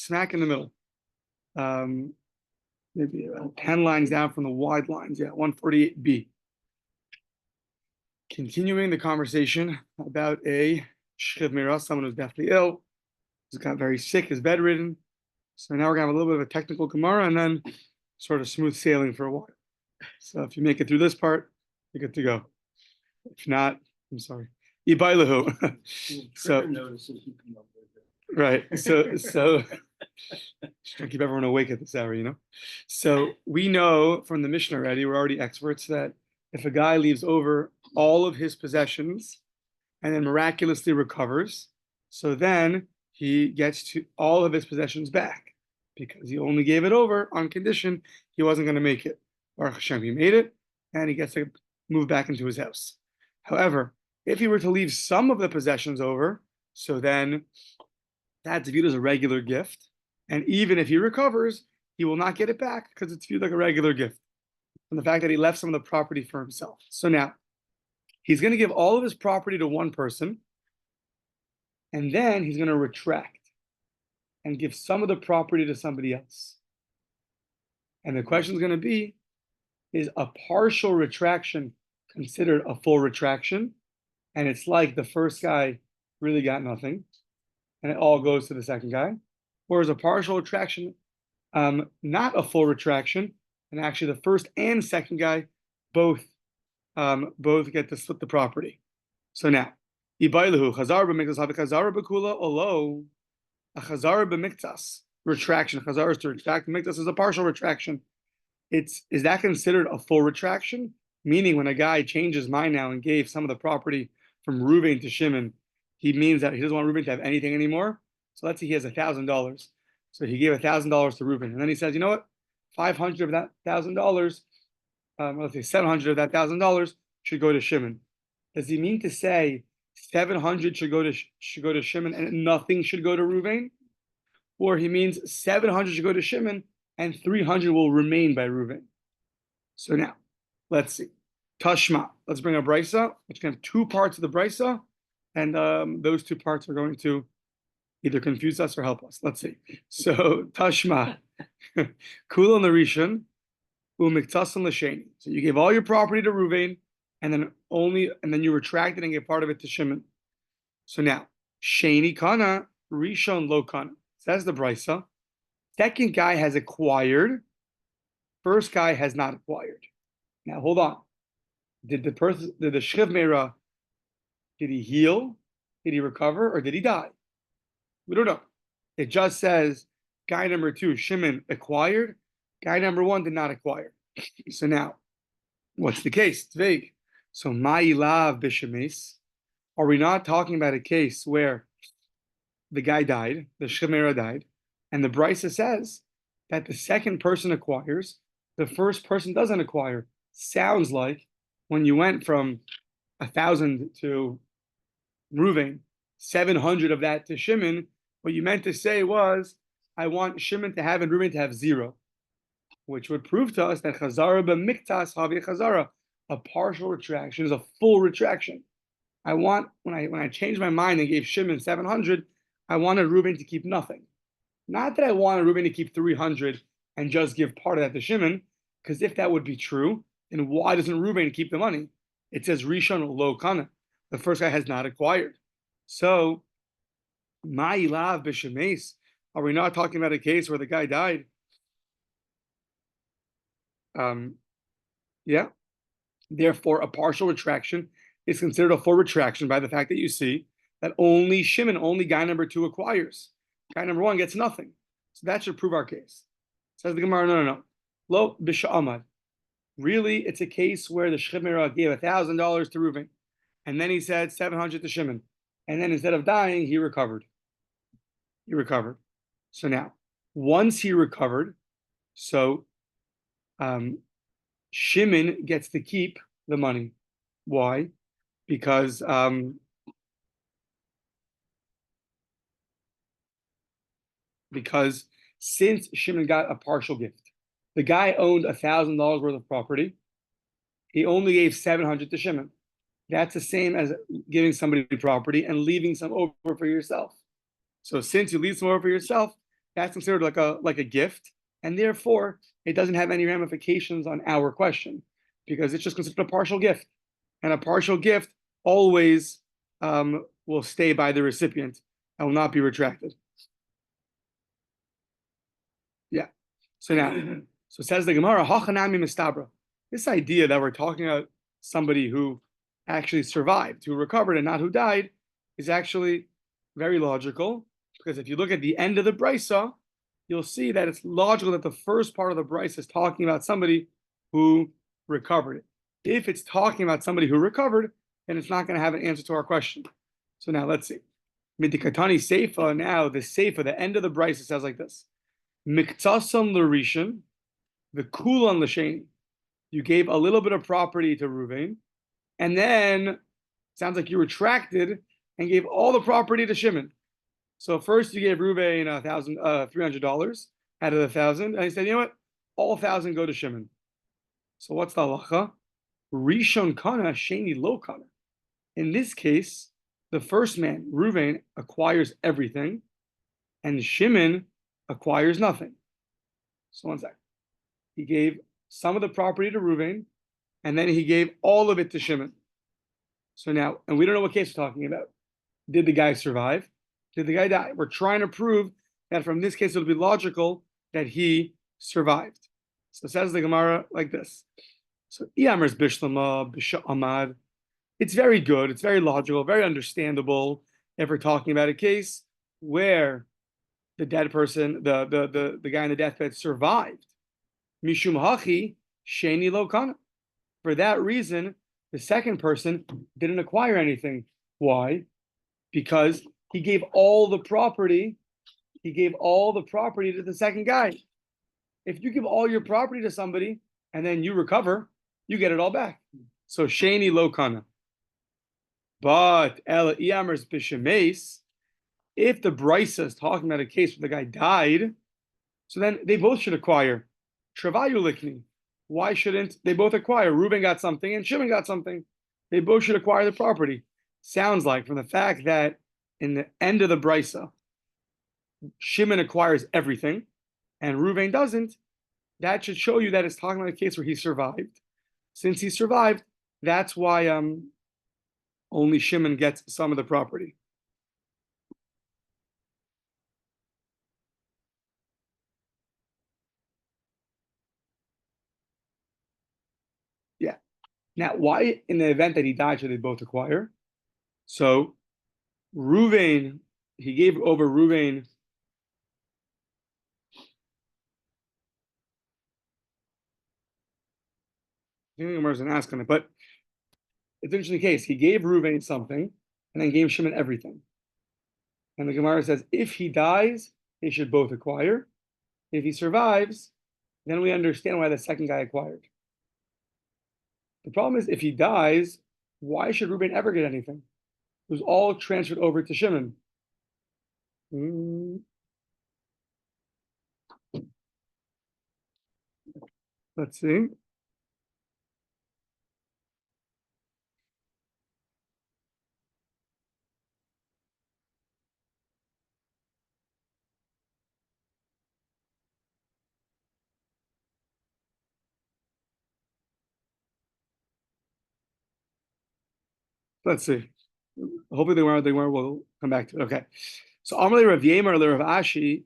smack in the middle. Maybe about 10 lines down from the wide lines. Yeah, 148b. Continuing the conversation about a shchiv mirah, someone who's deathly ill, who's got very sick, is bedridden. So now we're going to have a little bit of a technical gemara and then sort of smooth sailing for a while. So if you make it through this part, you're good to go. If not, I'm sorry. Ibailahu. So notices you come up with it. Right. So just trying to keep everyone awake at this hour, you know. So we know from the Mishnah already, we're already experts, that if a guy leaves over all of his possessions and then miraculously recovers, so then he gets to all of his possessions back because he only gave it over on condition he wasn't going to make it. Baruch Hashem, he made it, and he gets to move back into his house. However, if he were to leave some of the possessions over, so then that's viewed as a regular gift, and even if he recovers, he will not get it back because it's viewed like a regular gift. And the fact that he left some of the property for himself. So now, he's going to give all of his property to one person, and then he's going to retract and give some of the property to somebody else. And the question is going to be, is a partial retraction considered a full retraction? And it's like the first guy really got nothing, and it all goes to the second guy. Or is a partial retraction not a full retraction, and actually the first and second guy both get to split the property. So now, Ibailahu, Chazar b'miktas, Chazar b'kula, olo, a Chazar b'miktas, retraction. Chazar is to retract, miktas is a partial retraction. Is that considered a full retraction? Meaning when a guy changed his mind now and gave some of the property from Reuven to Shimon, he means that he doesn't want Reuven to have anything anymore. So let's say he has $1,000. So he gave $1,000 to Reuven. And then he says, you know what? 500 of that $1,000, let's say 700 of that $1,000 should go to Shimon. Does he mean to say 700 should go to Shimon and nothing should go to Reuven? Or he means 700 should go to Shimon and 300 will remain by Reuven? So now, let's see. Tashma. Let's bring a brisa, which can have two parts of the brisa, and those two parts are going to either confuse us or help us. Let's see. So Tashma. Kula Narishon, Umiktasan Lasheni. So you gave all your property to Reuven, and then you retracted and gave part of it to Shimon. So now, Sheni Kana, Rishon Lo Kana. Says the brisa. Second guy has acquired, first guy has not acquired. Now hold on. Did the shchiv mirah, did he heal? Did he recover? Or did he die? We don't know. It just says guy number 2, Shimon, acquired. Guy number 1 did not acquire. So now, what's the case? It's vague. So ma'ilav b'shemes. Are we not talking about a case where the guy died, the shchiv mirah died, and the brisa says that the second person acquires, the first person doesn't acquire? Sounds like when you went from 1,000 to Reuven, 700 of that to Shimon, what you meant to say was, I want Shimon to have and Reuven to have 0, which would prove to us that Chazara b'miktas havi Chazara, a partial retraction is a full retraction. I want, when I changed my mind and gave Shimon 700, I wanted Reuven to keep nothing. Not that I wanted Reuven to keep 300 and just give part of that to Shimon, because if that would be true, then why doesn't Reuven keep the money? It says Rishon Lo Kana. The first guy has not acquired. So, Ma'ilav b'shemes. Are we not talking about a case where the guy died? Yeah. Therefore, a partial retraction is considered a full retraction by the fact that you see that only Shimon, only guy number 2 acquires. Guy number 1 gets nothing. So that should prove our case. Says the Gemara, no. Lo b'sha'amad. Really, it's a case where the shchiv mirah gave $1,000 to Reuven, and then he said 700 to Shimon, and then instead of dying, he recovered. So now, once he recovered, so Shimon gets to keep the money. Why? Because since Shimon got a partial gift, the guy owned $1,000 worth of property. He only gave 700 to Shimon. That's the same as giving somebody property and leaving some over for yourself. So since you leave some over for yourself, that's considered like a gift, and therefore it doesn't have any ramifications on our question because it's just considered a partial gift, and a partial gift always will stay by the recipient and will not be retracted. Yeah. So now, so says the Gemara, Hachanami mistabra. This idea that we're talking about somebody who actually survived, who recovered, and not who died, is actually very logical. Because if you look at the end of the brisa, you'll see that it's logical that the first part of the brisa is talking about somebody who recovered. If it's talking about somebody who recovered, then it's not going to have an answer to our question. So now let's see. Midikatani Seifa, now the Seifa, the end of the brisa says like this. Miktasam l'rishon, the kulan l'sheni. You gave a little bit of property to Ruvain, and then sounds like you retracted and gave all the property to Shimon. So first you gave Ruvain $300 out of the 1,000, and he said, you know what? All 1,000 go to Shimon. So what's the halacha? Rishon kana, sheni lo kana. In this case, the first man, Ruvain, acquires everything, and Shimon acquires nothing. So one second. He gave some of the property to Ruvain, and then he gave all of it to Shimon. So now, and we don't know what case we're talking about. Did the guy survive? Did the guy die? We're trying to prove that from this case, it'll be logical that he survived. So it says the Gemara like this. So, Iyamers Bishlama, Bisha Amad. It's very good, it's very logical, very understandable if we're talking about a case where the dead person, the guy in the deathbed survived. Mishum hachi sheni lo kana. For that reason, the second person didn't acquire anything. Why? Because he gave all the property. He gave all the property to the second guy. If you give all your property to somebody and then you recover, you get it all back. So sheni lo kana. But ela iyamers b'shemeis, if the brisa is talking about a case where the guy died, so then they both should acquire. Travayu likni. Why shouldn't they both acquire? Reuben got something and Shimon got something. They both should acquire the property. Sounds like from the fact that in the end of the brisa, Shimon acquires everything and Reuben doesn't, that should show you that it's talking about a case where he survived. Since he survived, that's why only Shimon gets some of the property. Yeah. Now, why in the event that he died should they both acquire? So, Reuven, he gave over Reuven. I think Gemara doesn't ask on it, but it's an interesting case. He gave Reuven something and then gave Shimon everything. And the Gemara says, if he dies, they should both acquire. If he survives, then we understand why the second guy acquired. The problem is, if he dies, why should Reuben ever get anything? It was all transferred over to Shimon. Let's see. Let's see. Hopefully they were. We'll come back to it. Okay. So Amalei Rav Yemer Rav Ashi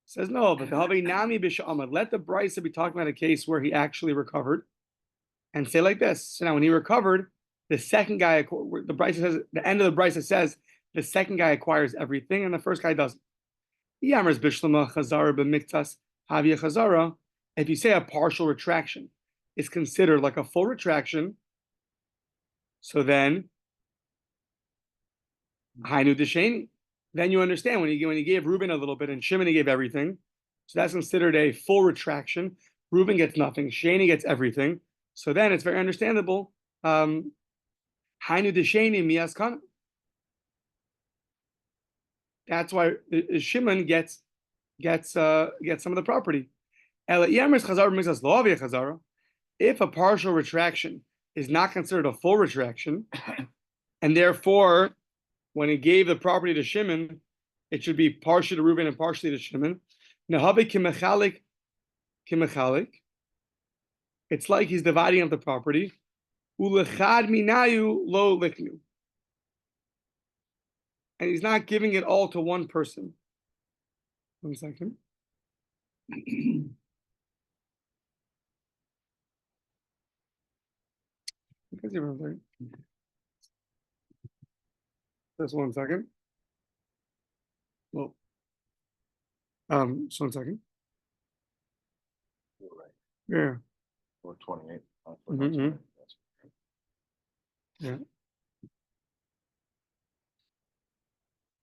says no, but the Havei Nami B'Sha'amad. Let the Brisa be talking about a case where he actually recovered, and say like this. So now when he recovered, the second guy, the Brisa says, the end of the Brisa says the second guy acquires everything, and the first guy doesn't. Yamers Bishlama Chazara B'Miktas Havia Chazara. If you say a partial retraction is considered like a full retraction, so then Hainu Desheni. Then you understand when he gave Reuben a little bit and Shimon he gave everything. So that's considered a full retraction. Reuben gets nothing, Sheni gets everything. So then it's very understandable. Hainu Desheni Mias Kana. That's why Shimon gets some of the property. If a partial retraction is not considered a full retraction, and therefore when he gave the property to Shimon, it should be partially to Reuben and partially to Shimon. Nahabe kimechalik. It's like he's dividing up the property. Ulechad minayu lo liknu. And he's not giving it all to one person. 1 second. Just 1 second. Well, just 1 second. You're right. Yeah. 428. Mhm. Yeah.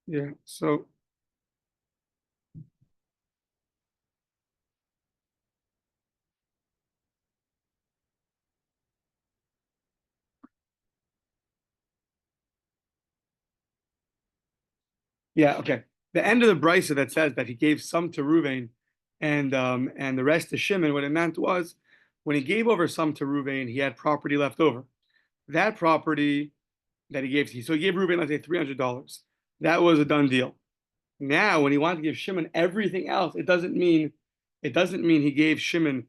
Yeah. So yeah, okay. The end of the brisa that says that he gave some to Ruvain and the rest to Shimon, what it meant was when he gave over some to Ruvain, he had property left over. That property that he gave, so he gave Ruvain, let's say $300. That was a done deal. Now, when he wanted to give Shimon everything else, it doesn't mean he gave Shimon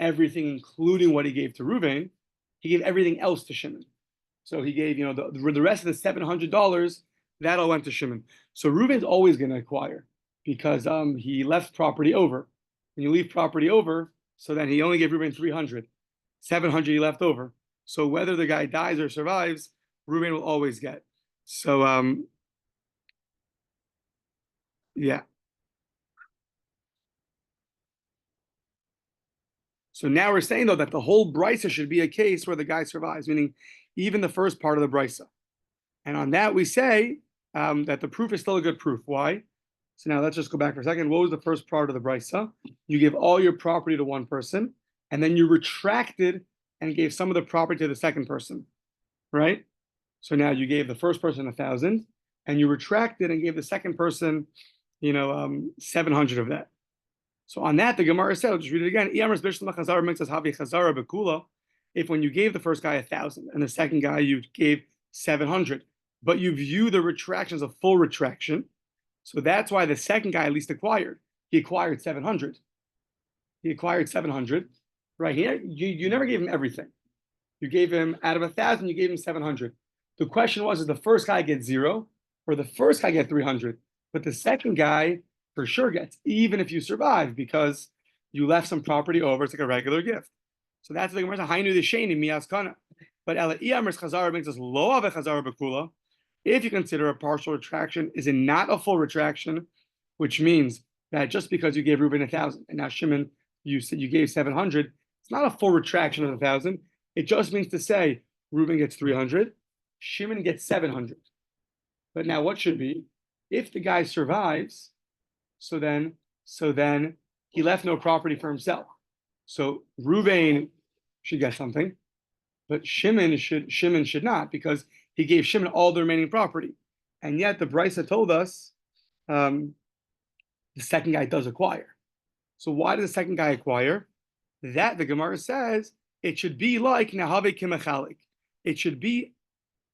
everything, including what he gave to Ruvain. He gave everything else to Shimon. So he gave, the rest of the $700, that all went to Shimon. So Reuben's always going to acquire because he left property over. When you leave property over, so then he only gave Reuben 300, 700 he left over. So whether the guy dies or survives, Reuben will always get. So yeah. So now we're saying though that the whole brisa should be a case where the guy survives, meaning even the first part of the brisa. And on that we say that the proof is still a good proof. Why? So now let's just go back for a second. What was the first part of the brisa? You give all your property to one person, and then you retracted and gave some of the property to the second person, right? So now you gave the first person 1,000, and you retracted and gave the second person, 700 of that. So on that, the Gemara said, I'll just read it again. If when you gave the first guy 1,000 and the second guy you gave 700, but you view the retraction as a full retraction, so that's why the second guy at least acquired. He acquired 700. He acquired 700. Right here, you never gave him everything. You gave him, out of 1,000, you gave him 700. The question was, did the first guy get 0 or the first guy get 300? But the second guy for sure gets, even if you survive, because you left some property over. It's like a regular gift. So that's the Gemara. Hainu the sheni miyas kana. But ela iyamers chazara makes us lo ave chazara bekula. If you consider a partial retraction, is it not a full retraction? Which means that just because you gave Reuben 1,000 and now Shimon, you said you gave 700, it's not a full retraction of 1,000. It just means to say Reuben gets 300, Shimon gets 700. But now what should be? If the guy survives, so then he left no property for himself. So Reuben should get something, but Shimon should not, because he gave Shimon all the remaining property. And yet the Brisa told us the second guy does acquire. So why does the second guy acquire? That the Gemara says it should be like Nahave Kimechalik. It should be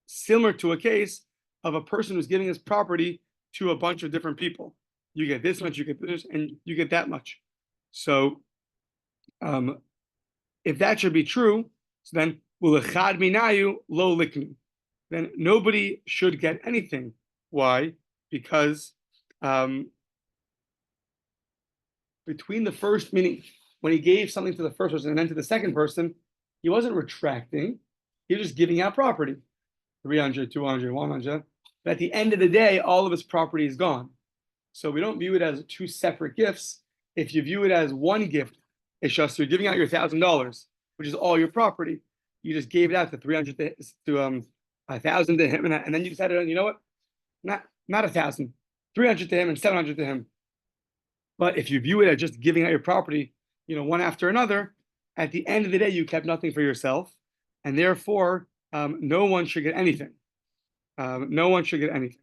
similar to a case of a person who's giving his property to a bunch of different people. You get this much, you get this, and you get that much. So if that should be true, so then ulechad minayu lo liknu. Then nobody should get anything. Why? Because between the first, meaning when he gave something to the first person and then to the second person, he wasn't retracting. He was just giving out property. 300, 200, 100. But at the end of the day, all of his property is gone. So we don't view it as two separate gifts. If you view it as one gift, it's just you're giving out your $1,000, which is all your property. You just gave it out to 300 to 1,000 to him, and then you decided, you know what? Not 1,000, 300 to him and 700 to him. But if you view it as just giving out your property, one after another, at the end of the day, you kept nothing for yourself, and therefore, no one should get anything. No one should get anything.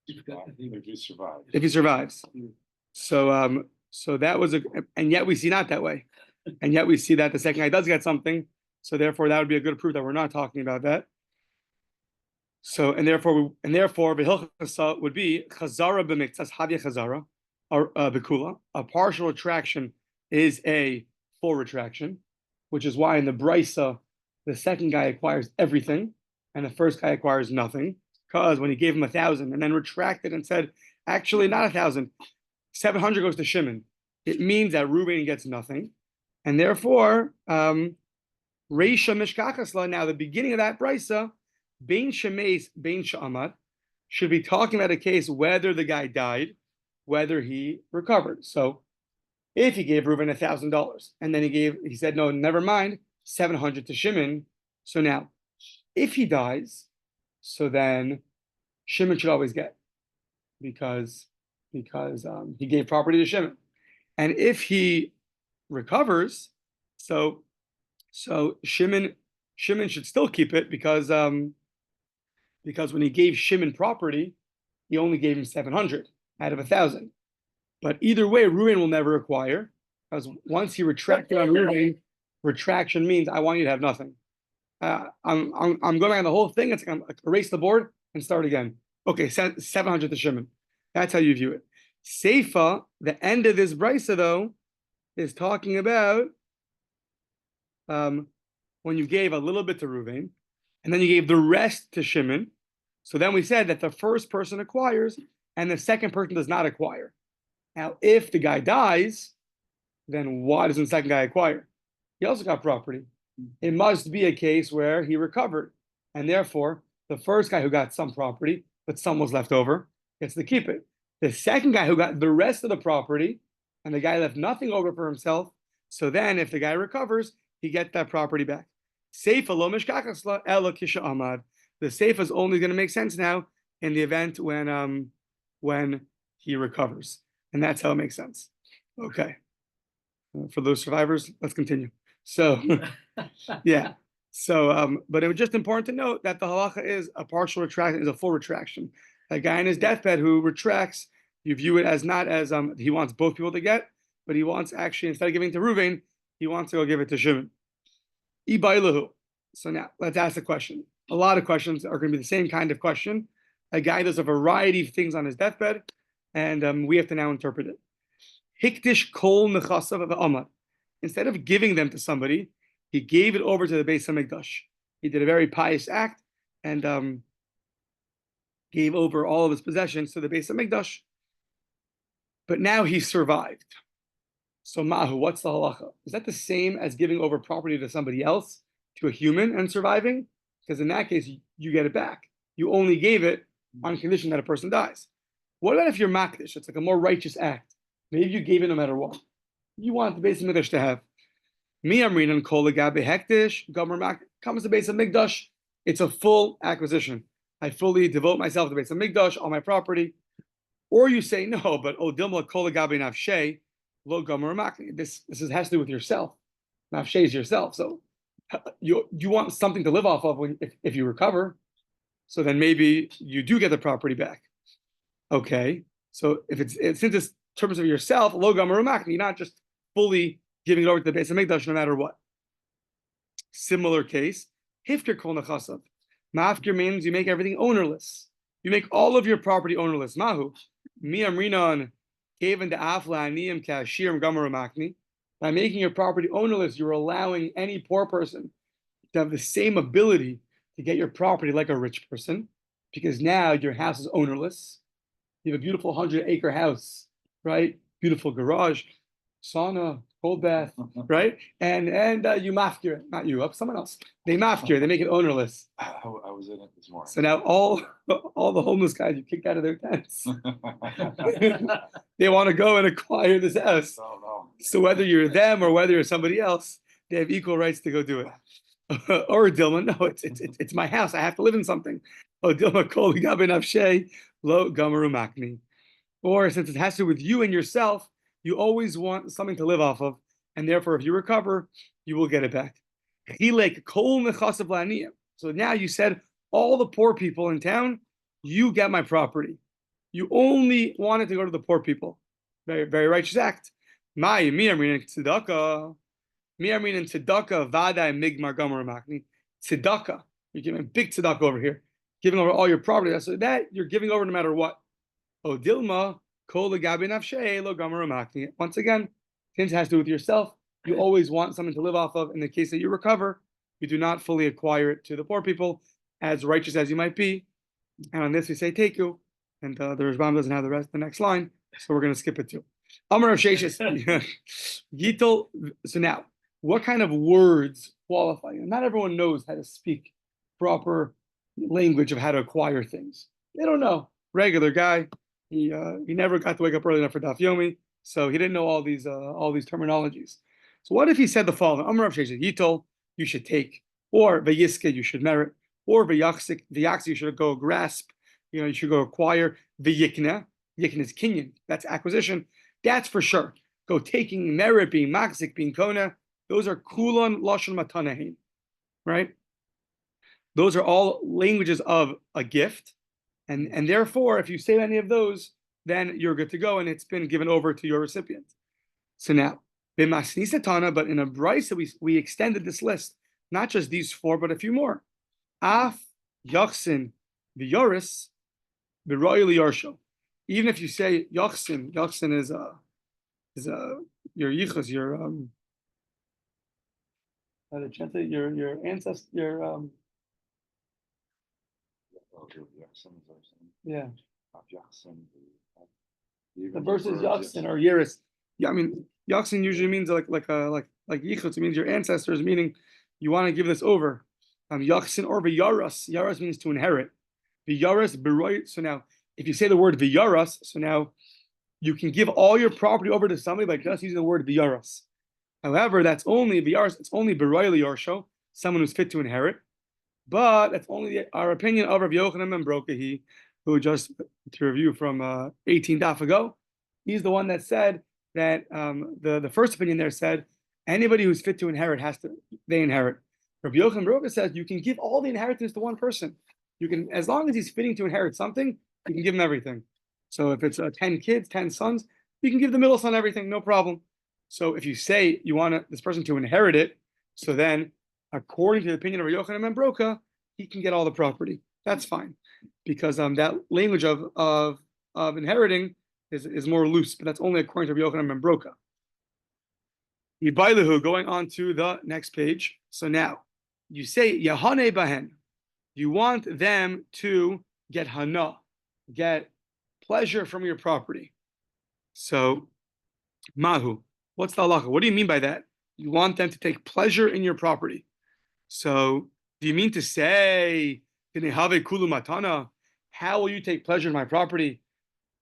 If he survives. If he survives. So that was and yet we see not that way. And yet we see that the second guy does get something. So therefore, that would be a good proof that we're not talking about that. So, and therefore, V'hilchasa would be Chazara b'miktzas havya Chazara. Bekula. A partial retraction is a full retraction, which is why in the Brisa, the second guy acquires everything, and the first guy acquires nothing. Because when he gave him 1,000 and then retracted and said, actually not 1,000, 700 goes to Shimon, it means that Reuben gets nothing, and therefore, Reisha Mishkachasla. Now the beginning of that Brisa, Bein Shemeis, Bein Sha'amad, should be talking about a case whether the guy died, whether he recovered. So if he gave Reuben $1,000 and then he said, no, never mind, 700 to Shimon. So now, if he dies, so then Shimon should always get because he gave property to Shimon. And if he recovers, so Shimon should still keep it because when he gave Shimon property, he only gave him 700 out of 1,000. But either way, Reuben will never acquire, because once he retracted on Reuben, retraction means I want you to have nothing. I'm going back on the whole thing. It's like I'm erase the board and start again. Okay, 700 to Shimon. That's how you view it. Seifa, the end of this brisa though, is talking about when you gave a little bit to Reuben, and then you gave the rest to Shimon. So then we said that the first person acquires, and the second person does not acquire. Now, if the guy dies, then why doesn't the second guy acquire? He also got property. It must be a case where he recovered, and therefore the first guy who got some property, but some was left over, gets to keep it. The second guy who got the rest of the property, and the guy left nothing over for himself, so then if the guy recovers, he gets that property back. Seifa lo mishkachasla ela kisha amad. The seifa is only going to make sense now in the event when he recovers, and that's how it makes sense. Okay. For those survivors, let's continue. So, yeah. So, but it was just important to note that the halacha is a partial retraction is a full retraction. A guy in his deathbed who retracts, you view it as not as he wants both people to get, but he wants actually, instead of giving to Reuven, he wants to go give it to Shimon. Ibailahu. So now let's ask the question. A lot of questions are going to be the same kind of question. A guy does a variety of things on his deathbed, and we have to now interpret it. Hikdish kol nechasav of Amad. Instead of giving them to somebody, he gave it over to the Beis HaMikdash. He did a very pious act and gave over all of his possessions to the Beis HaMikdash. But now he survived. So Mahu, what's the halacha? Is that the same as giving over property to somebody else, to a human, and surviving? Because in that case, you get it back. You only gave it on condition that a person dies. What about if you're makdish? It's like a more righteous act. Maybe you gave it no matter what. You want the Beis HaMikdash to have. Mi amrinan kol legabe hektish gomer mak comes to Beis HaMikdash. It's a full acquisition. I fully devote myself to Beis HaMikdash, all my property. Or you say no, but odilma kol legabe nafshe lo gomer mak. This has to do with yourself. Nafshe is yourself. So you want something to live off of if you recover. So then maybe you do get the property back. Okay. So since it's terms of yourself, lo gomer mak, you're not just fully giving it over to the Beis HaMikdash no matter what. Similar case, hifker kol nechasav. Mafkir means you make everything ownerless. You make all of your property ownerless. Mahu, mi amrinon kaven de afla aniyim kashirim gomer makni. By making your property ownerless, you're allowing any poor person to have the same ability to get your property like a rich person, because now your house is ownerless. You have a beautiful 100-acre house, right? Beautiful garage, sauna, cold bath, right? And you mafkir, not you, someone else. They mafkir, they make it ownerless. I was in it this morning. So now all the homeless guys you kicked out of their tents. They want to go and acquire this house. Oh, no. So whether you're them or whether you're somebody else, they have equal rights to go do it. Or Dilma, no, it's my house. I have to live in something. Oh, Dilma kol gabe nafshe lo gomeru makni. Or since it has to do with you and yourself, you always want something to live off of, and therefore, if you recover, you will get it back. So now you said, all the poor people in town, you get my property. You only wanted to go to the poor people. Very, very righteous act. Tzedakah, vada migmar gomer makni. Tzedakah, you're giving a big tzedakah over here, giving over all your property. So that you're giving over no matter what. Oh, Dilma, Once again, since it has to do with yourself, you always want something to live off of. In the case that you recover, you do not fully acquire it to the poor people, as righteous as you might be. And on this we say teku, and the Rashbam doesn't have the next line, so we're going to skip it too. Amar of Sheshes Gittel. So now, what kind of words qualify? Not everyone knows how to speak proper language of how to acquire things. They don't know. Regular guy, he never got to wake up early enough for Daf Yomi, so he didn't know all these terminologies. So what if he said the following? Amar of Sheshes Gittel, you should take, or Vayiske, you should merit, or Vayaksik, you should go grasp, you should go acquire. Vayikna is kinyan, that's acquisition. That's for sure. Go taking, merit, being maksik, being kona. Those are kulon lashon matanahin, right? Those are all languages of a gift, and therefore, if you say any of those, then you're good to go, and it's been given over to your recipient. So now, b'masnisatana, but in a brisa we extended this list, not just these four, but a few more. Af yachsin v'yoris b'roy liyarsho. Even if you say yachsin is your yichus, your how to translate your ancestor, yeah. The verse is yachsin or yiris. Yeah, I mean yachsin usually means like yichus. It means your ancestors, meaning you want to give this over. Yachsin or v'yaras. Yaras means to inherit. V'yaras b'roy. So now, if you say the word v'yaras, so now you can give all your property over to somebody by just using the word v'yaras. However, that's only v'yaras. It's only b'roy liyarsho, someone who's fit to inherit. But that's only our opinion of Rabbi Yochanan ben Brokahi, who just to review from 18 daf ago. He's the one that said that the first opinion there said anybody who's fit to inherit they inherit. Rabbi Yochanan ben Brokahi says you can give all the inheritance to one person. You can, as long as he's fitting to inherit something, you can give him everything. So if it's 10 kids, 10 sons, you can give the middle son everything, no problem. So if you say you want this person to inherit it, so then according to the opinion of Rabbi Yochanan ben Brokahi, he can get all the property. That's fine, because that language of inheriting is more loose, but that's only according to Rabbi Yochanan ben Brokahi. Yibailahu, going on to the next page. So now you say Yahane Bahen. You want them to get hana, get pleasure from your property. So Mahu, what's the halacha? What do you mean by that? You want them to take pleasure in your property. So do you mean to say, how will you take pleasure in my property?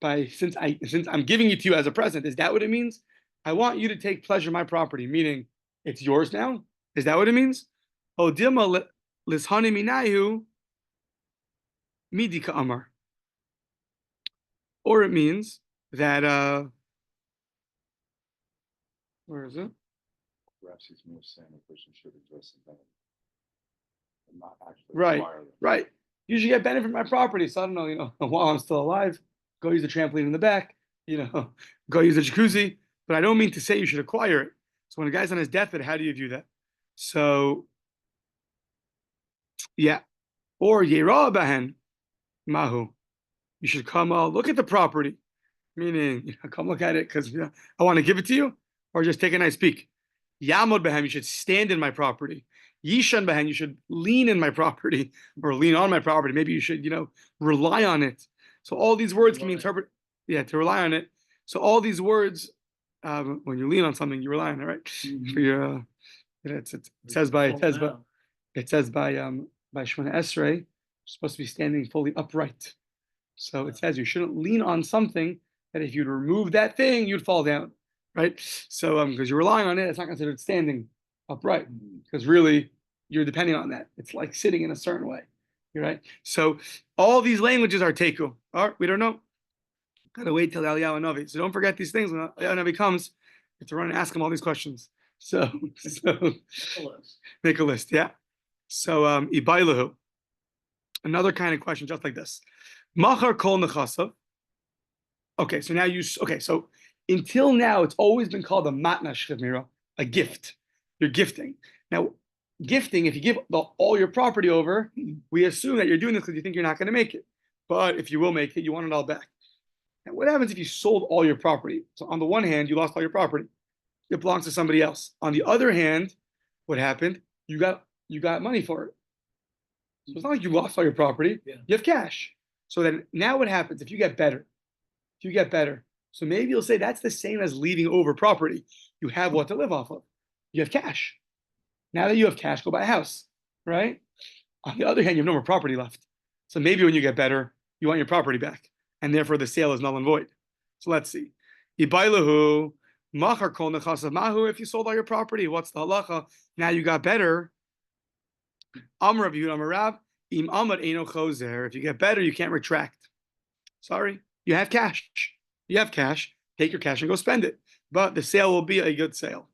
Since I'm giving it to you as a present, is that what it means? I want you to take pleasure in my property, meaning it's yours now. Is that what it means? Midika Amar. Or it means that where is it? Perhaps he's more saying a person should address the benefit and not actually acquire them. Right. You should get benefit from my property. So I don't know, while I'm still alive, go use the trampoline in the back, go use the jacuzzi. But I don't mean to say you should acquire it. So when a guy's on his deathbed, how do you view that? So, yeah. Or Yerah Bahen Mahu. You should come look at the property. Meaning, come look at it because I want to give it to you, or just take a nice peek. Yamod Bahem, you should stand in my property. Yishan Bahem, you should lean in my property or lean on my property. Maybe you should, rely on it. So all these words can be interpreted, to rely on it. So all these words, when you lean on something, you rely on it, right? Mm-hmm. For your, it says by Shemona Esrei, you're supposed to be standing fully upright. So it says you shouldn't lean on something that if you'd remove that thing, you'd fall down, right? So because you're relying on it, it's not considered standing upright, because really you're depending on that. It's like sitting in a certain way, right? So all these languages are teku. All right, we don't know. Gotta wait till Eliyahu Navi. So don't forget these things. When Eliyahu Navi comes, you have to run and ask him all these questions. So make a list, yeah. So Ibailahu. Another kind of question just like this. Machar kol nechasav. Okay, so until now it's always been called a matna shchemira, a gift. You're gifting. Now, gifting, if you give all your property over, we assume that you're doing this because you think you're not going to make it. But if you will make it, you want it all back. And what happens if you sold all your property? So on the one hand, you lost all your property. It belongs to somebody else. On the other hand, what happened? You got money for it. So it's not like you lost all your property. Yeah. You have cash. So then now what happens if you get better? If you get better, so maybe you'll say that's the same as leaving over property. You have what to live off of. You have cash. Now that you have cash, go buy a house, right? On the other hand, you have no more property left. So maybe when you get better, you want your property back, and therefore the sale is null and void. So let's see. Ibailahu machar kol nechasav mahu. If you sold all your property, what's the halacha? Now you got better. Amar Rabbi Yehuda Amar Rav im amad eino chozer. If you get better, you can't retract. Sorry, you have cash. You have cash. Take your cash and go spend it. But the sale will be a good sale.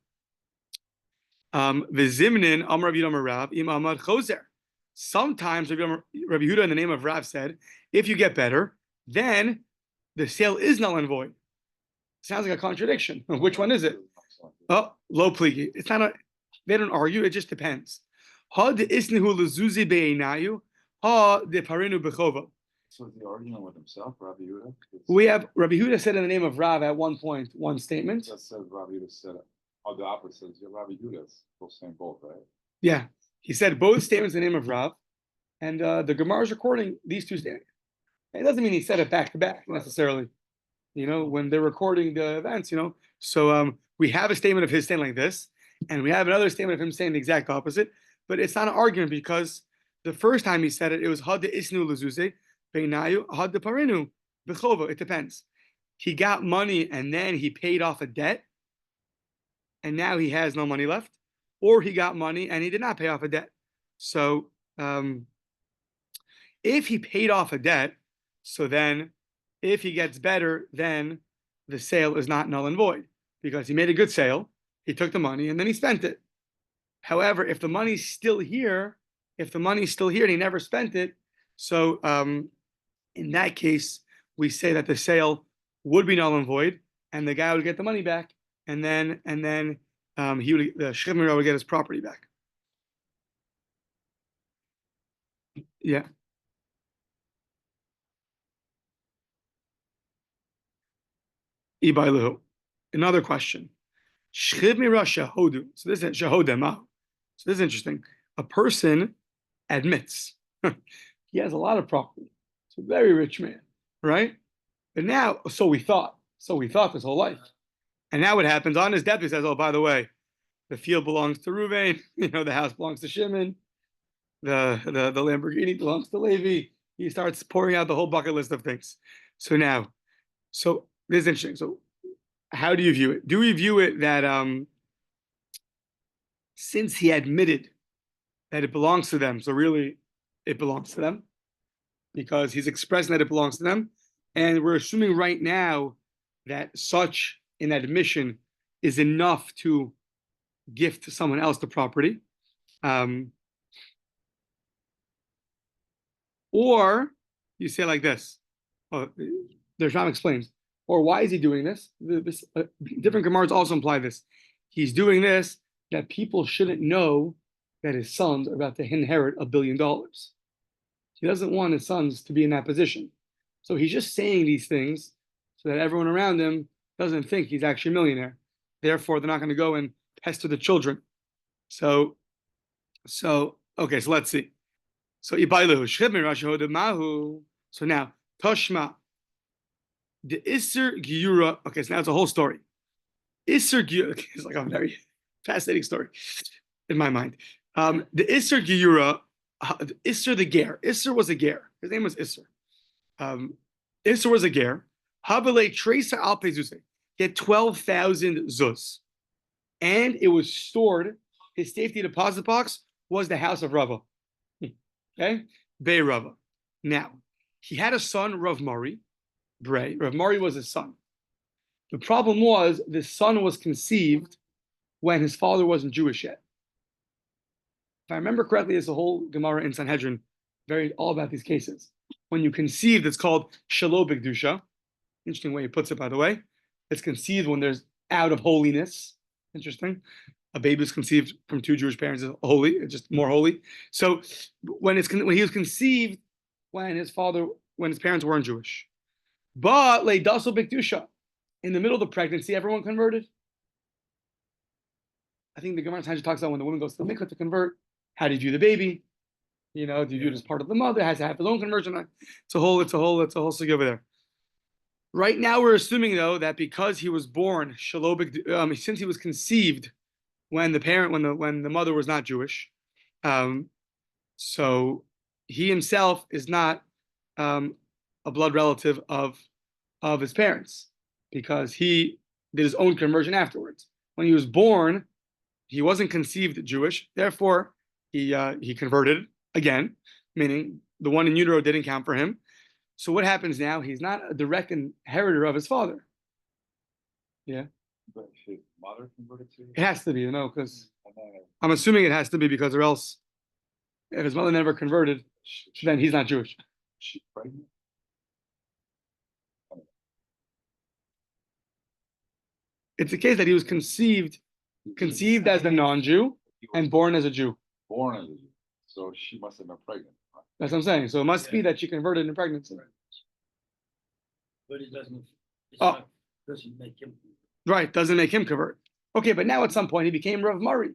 V'zimnin Amar Rabbi Yehuda Amar Rav im amad chozer. Sometimes Rabbi Yehuda in the name of Rav said, if you get better, then the sale is null and void. Sounds like a contradiction. Which one is it? Oh, low pligi. It's not a. They don't argue. It just depends. Ha de isnehu lezuzi be'einayu. Ha de parinu bechova. So is he arguing with himself, Rabbi Yehuda? We have Rabbi Yehuda said in the name of Rav at one point, one statement. That says Rabbi Yehuda said it. Oh, the opposite. Yeah, Rabbi Yehuda's both saying both, right? Yeah, he said both statements in the name of Rav, and the Gemara is recording these two statements. It doesn't mean he said it back to back necessarily. You know, when they're recording the events, you know. So we have a statement of his saying like this, and we have another statement of him saying the exact opposite. But it's not an argument because the first time he said it, it was had de isnu lezuze beinayu had de parinu bechova. It depends. He got money and then he paid off a debt, and now he has no money left, or he got money and he did not pay off a debt. So if he paid off a debt, so then if he gets better, then the sale is not null and void because he made a good sale. He took the money and then he spent it. However, if the money's still here, and he never spent it, so in that case, we say that the sale would be null and void, and the guy would get the money back, and then the shchivmira would get his property back. Yeah. Another question. Shchivmira shahodu. So this is shahodemahu. So this is interesting. A person admits he has a lot of property. It's a very rich man, right? But now, so we thought this whole life. And now what happens on his death? He says, "Oh, by the way, the field belongs to Ruvain. The house belongs to Shimon. The Lamborghini belongs to Levi." He starts pouring out the whole bucket list of things. So this is interesting. So how do you view it? Do we view it that since he admitted that it belongs to them, so really it belongs to them because he's expressing that it belongs to them, and we're assuming right now that such an admission is enough to gift to someone else the property, or you say like this. The Rasham explains. Or why is he doing this? Different Gemaras also imply this. He's doing this that people shouldn't know that his sons are about to inherit $1 billion. He doesn't want his sons to be in that position. So he's just saying these things so that everyone around him doesn't think he's actually a millionaire. Therefore, they're not going to go and pester the children. So okay, so let's see. So now, Toshma. The Isser Giyura, okay, so now it's a whole story. Isser Giyura, okay, it's like a very fascinating story in my mind. The Isser Giyura, Isser the Ger. Isser was a Ger. His name was Isser. Isser was a Ger. Habele Tracer Alpe Zuse. He had 12,000 zuz. And it was stored, his safety deposit box was the house of Rava. Okay? Bey Rava. Now, he had a son, Rav Mari. Rav Mari was his son. The problem was the son was conceived when his father wasn't Jewish yet. If I remember correctly, there's a whole Gemara in Sanhedrin, all about these cases. When you conceived, it's called Shalo B'Kedusha. Interesting way he puts it, by the way. It's conceived when there's out of holiness. Interesting. A baby is conceived from two Jewish parents is holy, it's just more holy. So when he was conceived when his parents weren't Jewish. But leidaso bikdusha, in the middle of the pregnancy, everyone converted. I think the Gemara talks about when the woman goes to the mikvah to convert. How do you view the baby? Do you view it as part of the mother? Has to have his own conversion. It's a whole sugya over there. Right now, we're assuming though that because he was born since he was conceived when the mother was not Jewish, so he himself is not a blood relative of his parents because he did his own conversion afterwards. When he was born, he wasn't conceived Jewish, therefore he converted again, meaning the one in utero didn't count for him. So what happens now? He's not a direct inheritor of his father. Yeah. But his mother converted to him? It has to be, because I'm assuming it has to be because or else if his mother never converted, then he's not Jewish. She's pregnant? It's the case that he was conceived as a non-Jew and born as a Jew. Born as a Jew. So she must have been pregnant. Right? That's what I'm saying. So it must be that she converted in pregnancy. But it doesn't. Doesn't make him. Right, doesn't make him convert. Okay, but now at some point he became Rav Murray.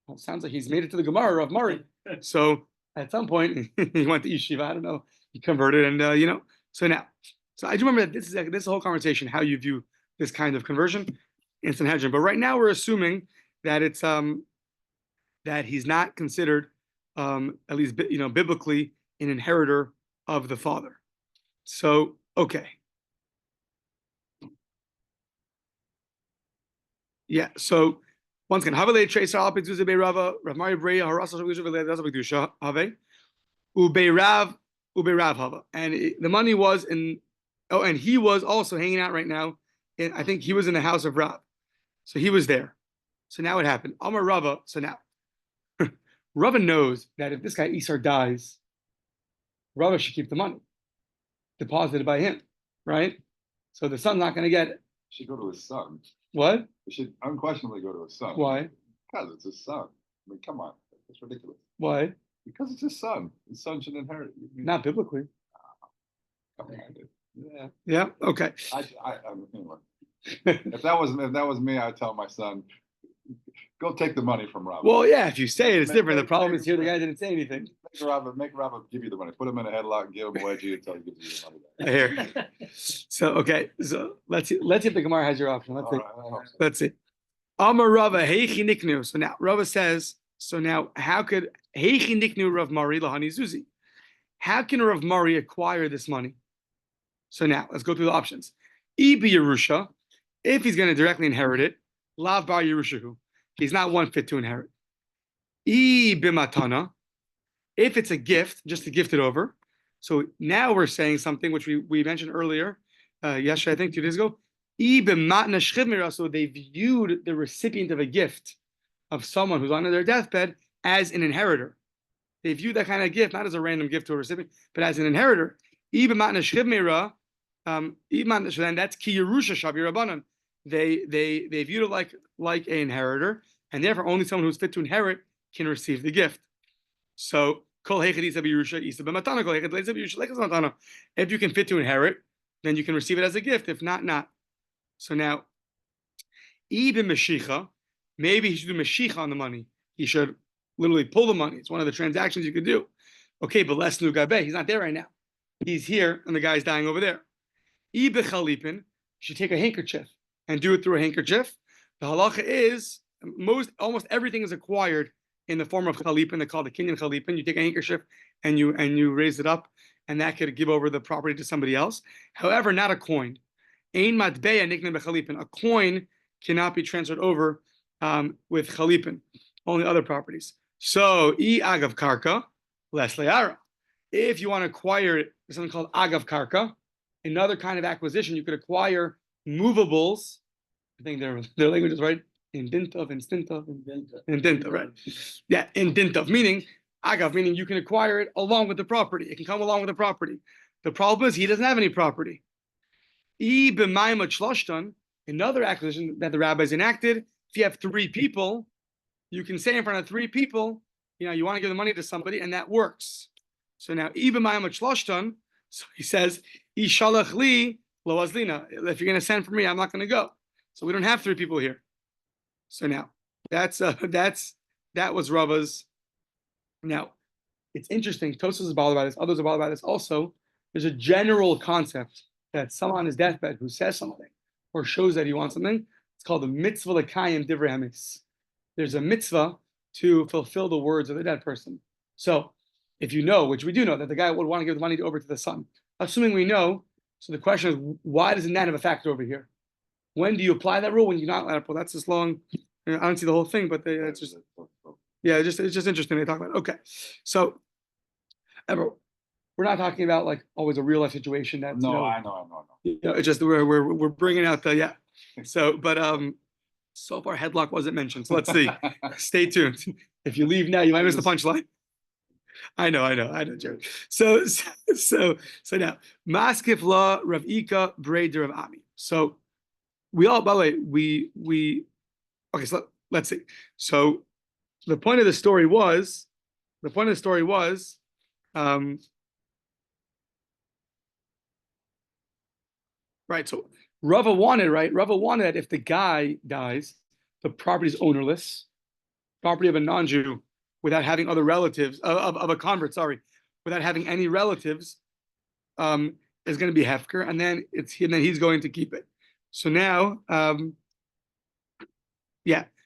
Well, it sounds like he's made it to the Gemara, Rav Murray. So at some point he went to yeshiva. I don't know. He converted, and So now, I do remember that this is a whole conversation how you view this kind of conversion in Sanhedrin. But right now we're assuming that it's that he's not considered at least biblically an inheritor of the father. So okay. Yeah, so once again, Havelei Tracer Al Pitzuze Beirava, Rav Mari Breya, Harasa Shavush Velei Dazabikdusha, Have, Ubeirav Hava. And the money was and he was also hanging out right now. And I think he was in the house of Rav. So he was there. So now what happened? Amar Rava, so now Rava knows that if this guy Isar dies, Rava should keep the money deposited by him, right? So the son's not going to get it. Should go to his son. What? It should unquestionably go to his son. Why? Because it's his son. I mean, come on. It's ridiculous. Why? Because it's his son. His son should inherit it. Not biblically. Come on, dude. Yeah. Yeah. Okay. Anyway. if that was me, I'd tell my son, go take the money from Robert. Well, yeah. If you say it, it's different. The problem is here the guy didn't say anything. Make Robert give you the money. Put him in a headlock and give him a wedgie until he gives you the money back. Here. So okay. So let's see if the Gemara has your option. Let's see. Let's see. Amar Rava heichi niknu. So now Rava says. So now how could heichi niknu Rav Mari lahani zuzi? How can Rav Mari acquire this money? So now let's go through the options. Ibi Yerusha, if he's going to directly inherit it, lav bar Yerushahu, he's not one fit to inherit. I bimatana, if it's a gift, just to gift it over. So now we're saying something which we mentioned earlier, yesterday, I think 2 days ago. I bimatna shchivmira, so they viewed the recipient of a gift of someone who's on their deathbed as an inheritor. They view that kind of gift not as a random gift to a recipient, but as an inheritor. I bimatna shchivmira. Then that's ki Yerusha Shavi Rabbanan. They viewed it like an inheritor, and therefore only someone who's fit to inherit can receive the gift. So if you can fit to inherit, then you can receive it as a gift. If not, not. So now, even Meshicha, maybe he should do Meshicha on the money. He should literally pull the money. It's one of the transactions you could do. Okay, but less Nugabe. He's not there right now. He's here, and the guy's dying over there. Ibe Chalipin, you should take a handkerchief and do it through a handkerchief. The halacha is almost everything is acquired in the form of Chalipin. They call it the Kenyan Chalipin. You take a handkerchief and you raise it up, and that could give over the property to somebody else. However, not a coin. Ein matbeya nikne bechalipin. A coin cannot be transferred over with Chalipin. Only other properties. So I agav karka, less le'ara. If you want to acquire something called agav karka, another kind of acquisition, you could acquire movables. I think their language is right. Indintov, right? Yeah, indintov, meaning agav, meaning you can acquire it along with the property. It can come along with the property. The problem is he doesn't have any property. Another acquisition that the rabbis enacted, if you have 3 people, you can say in front of 3 people, you want to give the money to somebody, and that works. So now, so he says, Ishalach li Lo azlina. If you're going to send for me, I'm not going to go. So we don't have 3 people here. So now that was Rava's. Now it's interesting. Tosfos is bothered by this. Others are bothered by this also. There's a general concept that someone on his deathbed who says something or shows that he wants something. It's called the mitzvah l'kayim divrei hamis. There's a mitzvah to fulfill the words of the dead person. So if you know, which we do know, that the guy would want to give the money over to the son, assuming we know, so the question is, why doesn't that have a factor over here? When do you apply that rule? When you're not allowed to pull? That's this long. I don't see the whole thing, but it's just, yeah, it's just interesting. They talk about it. Okay, so we're not talking about like always a real life situation. That's No, I know. it's just we're bringing out the So, but so far headlock wasn't mentioned. So let's see. Stay tuned. If you leave now, you might miss the punchline. I know, Jerry. So now, Maskif law Rav Ika Breder of Ami. So we all, by the way, we okay. So let's see. So the point of the story was, right. So Rava wanted that if the guy dies, the property is ownerless, property of a non-Jew, without having other relatives of a convert, without having any relatives, is going to be hefker, and then he's going to keep it. So now,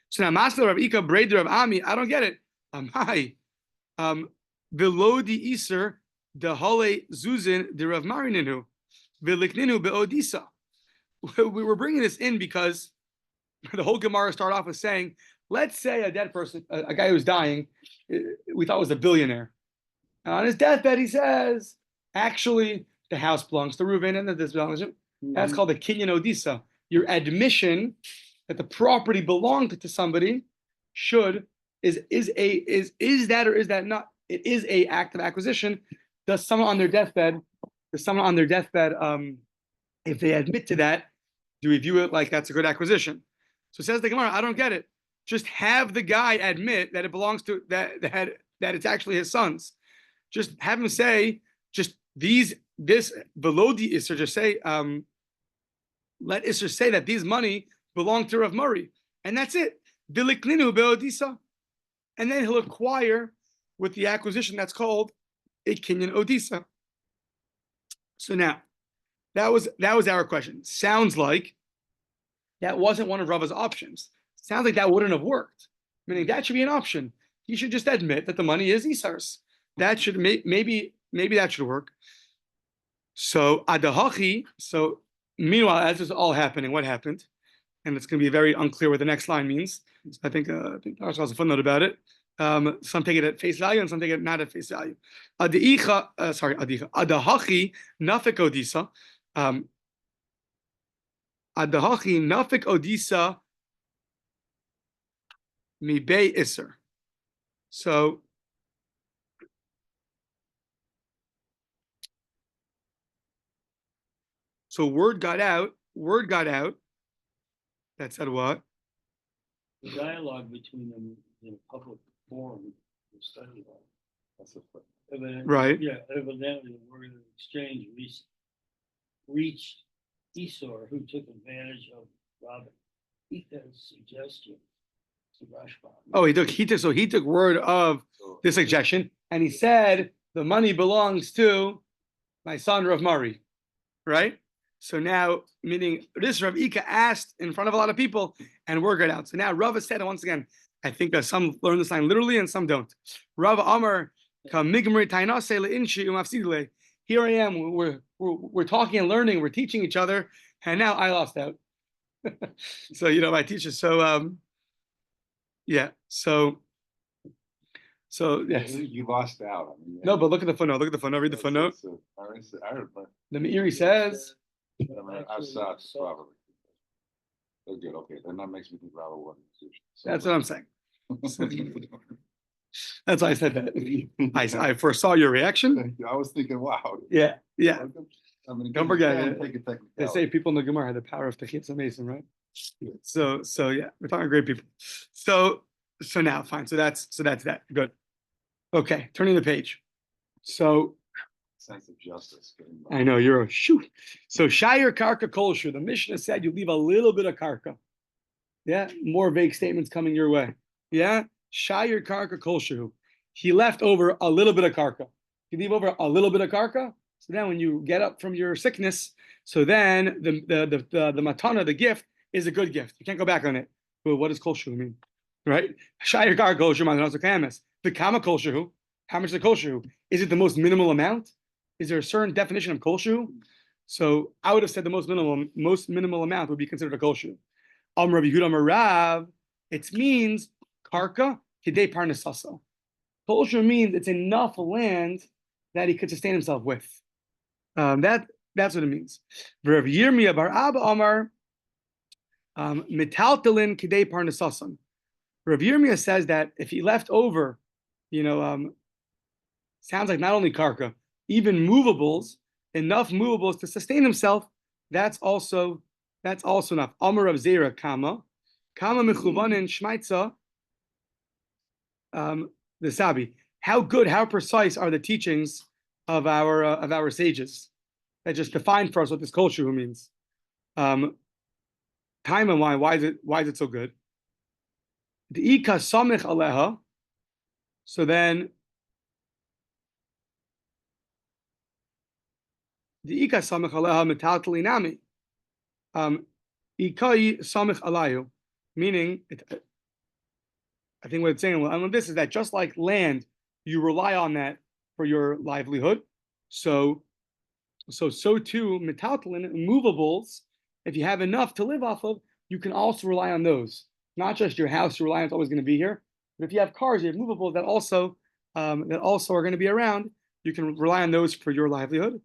So now, Master Rav Ika Breder of Ami, I don't get it. Hi, below the Iser, the Hole Zuzin, the Rav Marininu, Vilikninu beodisa. We were bringing this in because the whole Gemara started off with saying, let's say a dead person, a guy who's dying, we thought was a billionaire. On his deathbed, he says, actually, the house belongs to Reuven and this belongs to. That's called the Kinyan Odisa. Your admission that the property belonged to somebody is that or is that not? It is a act of acquisition. Does someone on their deathbed, if they admit to that, do we view it like that's a good acquisition? So says the Gemara, I don't get it. Just have the guy admit that it belongs to that it's actually his son's. Just have him say, just this below the Isser, just say, let Isser say that these money belong to Rav Murray, and that's it. Vilikninu beodisa, and then he'll acquire with the acquisition that's called a Kinyan Odisa. So now, that was our question. Sounds like that wasn't one of Rava's options. Sounds like that wouldn't have worked. Meaning that should be an option. He should just admit that the money is Isar's. That should maybe that should work. So adahachi. So meanwhile, as this is all happening, what happened? And it's going to be very unclear what the next line means. So I think Tarsh has a footnote about it. Some take it at face value and some take it not at face value. Adahachi nafik odisa. Adahachi nafik odisa mi bei iser. So word got out that said what? The dialogue between them in a public forum was studied on. That's a foot. Right. Yeah, evidently the word of exchange reached Esau, who took advantage of Robert Ika's suggestion to Rashba. Oh, he took word of the suggestion, and he said the money belongs to my son Rav Murray, right? So now, meaning this Rav Ika asked in front of a lot of people, and word got out. So now Rav said, once again, I think that some learn this line literally and some don't. Rav Amar, here I am. We're talking and learning. We're teaching each other, and now I lost out. So my teacher. So yeah. So yes. You lost out. I mean, no, but look at the footnote. Read the footnote. The Meiri says. I saw it probably. They're good. Okay, then that makes me think Rabbi wasn't. That's what I'm saying. That's why I said that. I foresaw your reaction. I was thinking, wow. Yeah. I mean, don't forget. They say people in the Gemara have the power of Techitza Mason, right? Yeah. So yeah, we're talking great people. So now fine. So that's that. Good. Okay, turning the page. So sense of justice. I know you're a shoot. So Shire Karka Kolshu. The Mishnah said you leave a little bit of Karka. Yeah, more vague statements coming your way. Yeah, Shire Karka Kolshu. He left over a little bit of Karka. You leave over a little bit of Karka. So then when you get up from your sickness, so then the matana, the gift, is a good gift. You can't go back on it. But what does Kolshu mean? Right? Shire Karka Kolshu matana kayamis. The kama Kolshu. How much is the Kolshu? Is it the most minimal amount? Is there a certain definition of kolshu? So I would have said the most minimal amount would be considered a kolshu. Rav Yehuda Rav, it means karka kidei parnasasa. Kolshu means it's enough land that he could sustain himself with. That's what it means. Rav Yirmiyah bar Abba Amar metaltalin kidei parnasasam. Rav Yirmiyah says that if he left over, sounds like not only karka, even movables, enough movables to sustain himself, that's also enough. Amar of Zera kama mechuvanin shmaitza. The Sabi. How good, how precise are the teachings of our sages that just define for us what this kolshu means? Time and why is it so good? The ika samich aleha. So then. The ika samich aleha metaltali nami. Ikai samich alayu, meaning I think what it's saying, and this is that just like land, you rely on that for your livelihood. So too metaltalin, movables. If you have enough to live off of, you can also rely on those. Not just your house, you rely on it's always going to be here. But if you have cars, you have movables that also are going to be around. You can rely on those for your livelihood.